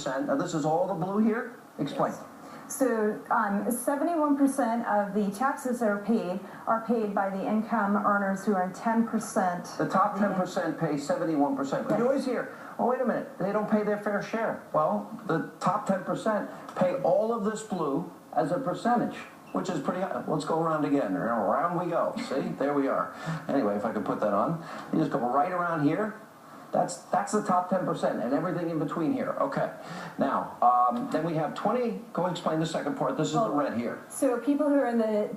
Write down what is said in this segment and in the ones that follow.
71%. Now, this is all the blue here? Explain. Yes. So 71% of the taxes that are paid by the income earners who earn 10%. The top 10% pay 71%. But you always hear, oh, wait a minute, they don't pay their fair share. Well, the top 10% pay all of this blue as a percentage, which is pretty high. Let's go around again. Around we go. See, there we are. Anyway, if I could put that on. You just go right around here. That's the top 10% and everything in between here. Okay. Now, then we have 20. Go explain the second part. This is the red here. So people who are in the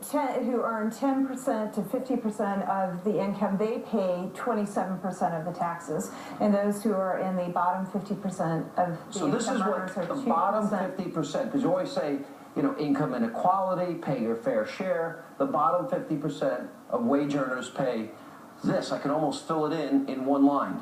who earn 10% to 50% of the income, they pay 27% of the taxes, and those who are in the bottom 50% of the so this is what the bottom 50%, because you always say, you know, income inequality, pay your fair share. The bottom 50% of wage earners pay this. I can almost fill it in one line.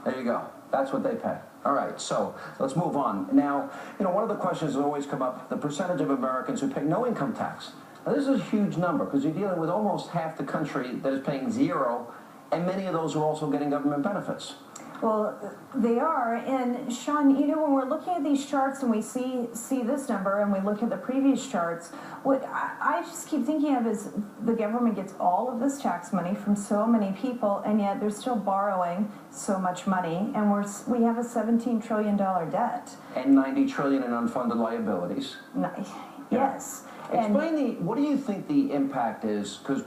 There you go. That's what they pay. All right, so let's move on. Now, you know, one of the questions that always come up, the percentage of Americans who pay no income tax. Now, this is a huge number because you're dealing with almost half the country that is paying zero, and many of those are also getting government benefits. Well, they are, and Sean, you know, when we're looking at these charts and we see this number and we look at the previous charts, what I just keep thinking of is the government gets all of this tax money from so many people, and yet they're still borrowing so much money, and we have a $17 trillion debt. And $90 trillion in unfunded liabilities. Yes. Explain what do you think the impact is? Because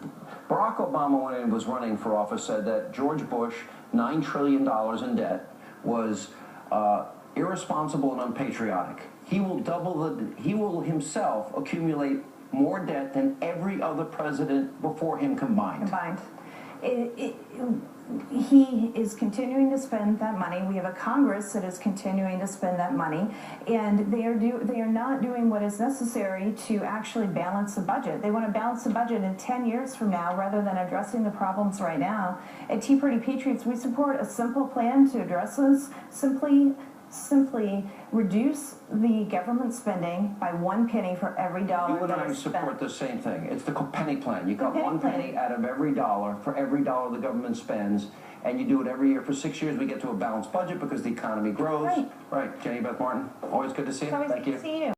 Barack Obama, when he was running for office, said that George Bush, $9 trillion in debt, was irresponsible and unpatriotic. He will himself accumulate more debt than every other president before him combined. He is continuing to spend that money. We have a Congress that is continuing to spend that money, and they are not doing what is necessary to actually balance the budget. They want to balance the budget in 10 years from now rather than addressing the problems right now. At Tea Party Patriots, we support a simple plan to address those. Simply reduce the government spending by 1 penny for every dollar. You and I support the same thing. It's the penny plan. You cut 1 penny out of every dollar for every dollar the government spends, and you do it every year for 6 years. We get to a balanced budget because the economy grows. Right. Right. Jenny Beth Martin, always good to see you. Thank you. See you.